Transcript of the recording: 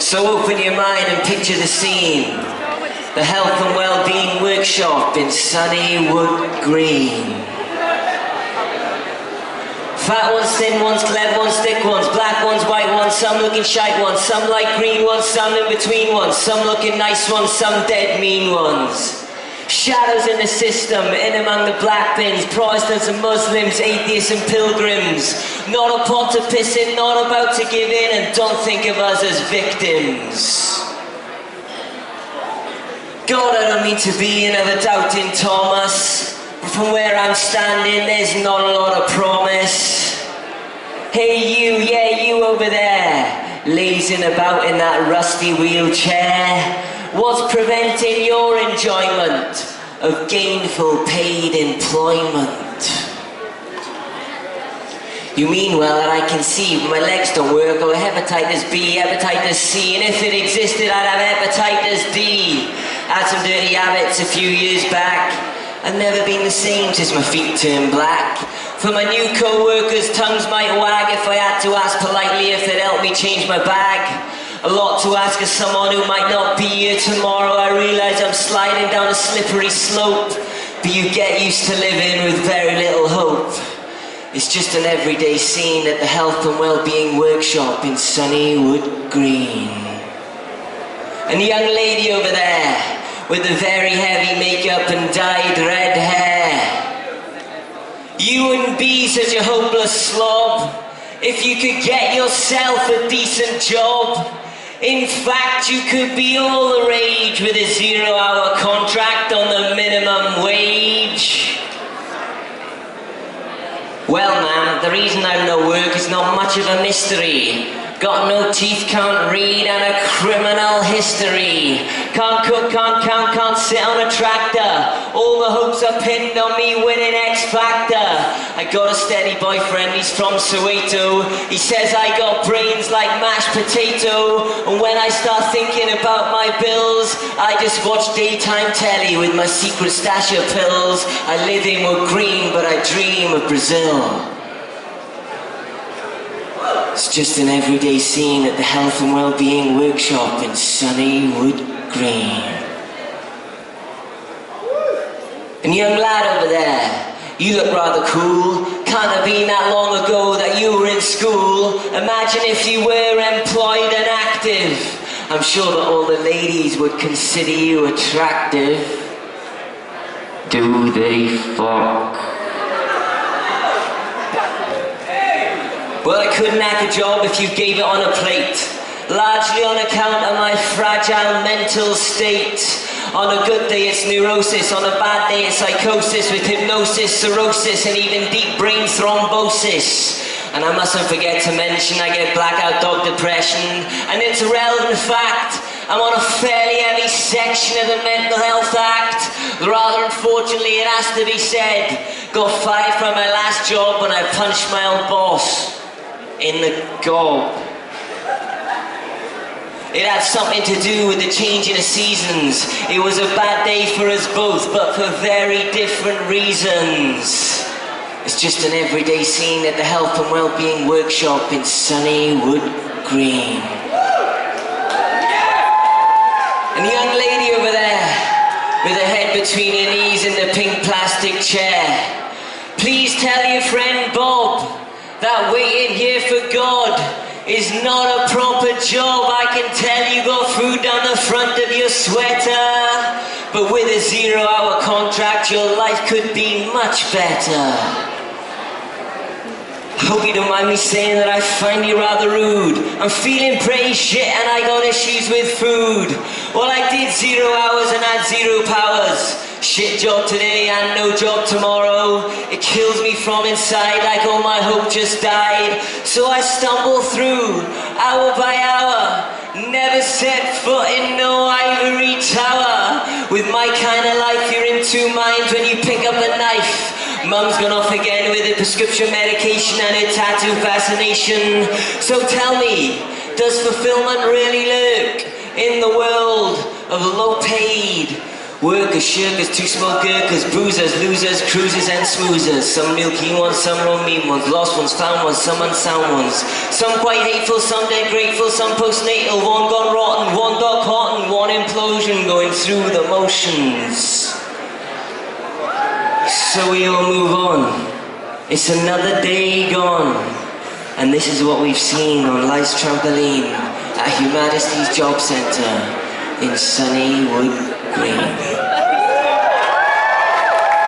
So open your mind and picture the scene. The Health and Wellbeing Workshop in Sunnywood Green. Fat ones, thin ones, clever ones, thick ones, black ones, white ones, some looking shite ones, some light green ones, some in between ones, some looking nice ones, some dead mean ones. Shadows in the system, in among the black bins, Protestants and Muslims, atheists and pilgrims. Not a pot to piss in, not about to give in, and don't think of us as victims. God, I don't mean to be another doubting Thomas, but from where I'm standing, there's not a lot of promise. Hey you, yeah you over there, lazing about in that rusty wheelchair. What's preventing your enjoyment of gainful paid employment? You mean well that I can see my legs don't work, or hepatitis B, hepatitis C, and if it existed I'd have hepatitis D. Had some dirty habits a few years back. I've never been the same since my feet turned black. For my new co-workers, tongues might wag if I had to ask politely if they'd help me change my bag. A lot to ask of someone who might not be here tomorrow. I realise I'm sliding down a slippery slope, but you get used to living with very little hope. It's just an everyday scene at the Health and Wellbeing Workshop in Sunnywood Green. And the young lady over there, with the very heavy makeup and dyed red hair. You wouldn't be such a hopeless slob if you could get yourself a decent job. In fact, you could be all the rage with a 0-hour contract on the minimum wage. Well, ma'am, the reason I've no work is not much of a mystery. Got no teeth, can't read, and a criminal history. Can't cook, can't count, can't sit on a tractor. All the hopes are pinned on me winning X Factor. I got a steady boyfriend, he's from Soweto. He says I got brains like mashed potato. And when I start thinking about my bills, I just watch daytime telly with my secret stash of pills. I live in Wood Green, but I dream of Brazil. It's just an everyday scene at the Health and Wellbeing Workshop in Sunnywood Green. And young lad over there, you look rather cool. Can't have been that long ago that you were in school. Imagine if you were employed and active. I'm sure that all the ladies would consider you attractive. Do they fuck? Well, I couldn't hack a job if you gave it on a plate, largely on account of my fragile mental state. On a good day it's neurosis, on a bad day it's psychosis with hypnosis, cirrhosis and even deep brain thrombosis. And I mustn't forget to mention I get blackout dog depression, and it's a relevant fact. I'm on a fairly heavy section of the Mental Health Act. Rather unfortunately, it has to be said, got fired from my last job when I punched my own boss in the gob. It had something to do with the changing of seasons. It was a bad day for us both, but for very different reasons. It's just an everyday scene at the Health and Wellbeing Workshop in Sunnywood Green. And the young lady over there, with her head between her knees in the pink plastic chair, please tell your friend Bob that waiting here for God is not a proper job. I can tell you got food down the front of your sweater, but with a 0-hour contract your life could be much better. I hope you don't mind me saying that I find you rather rude. I'm feeling pretty shit and I got issues with food. Well, I did 0 hours and had 0 powers. Shit job today and no job tomorrow. It kills me from inside like all my hope just died. So I stumble through, hour by hour. Never set foot in no ivory tower. With my kind of life you're in two minds when you pick up a knife. Mum's gone off again with her prescription medication and her tattoo fascination. So tell me, does fulfillment really lurk in the world of low paid, Workers, shirkers, two-smoke gurkers, bruisers, losers, cruisers and smoozers. Some milky ones, some real mean ones, lost ones, found ones, some unsound ones. Some quite hateful, some dead grateful, some postnatal, one gone rotten, one dog caught and one implosion going through the motions. So we all move on. It's another day gone. And this is what we've seen on life's trampoline at Humanity's Job Centre in Sunnywood Green.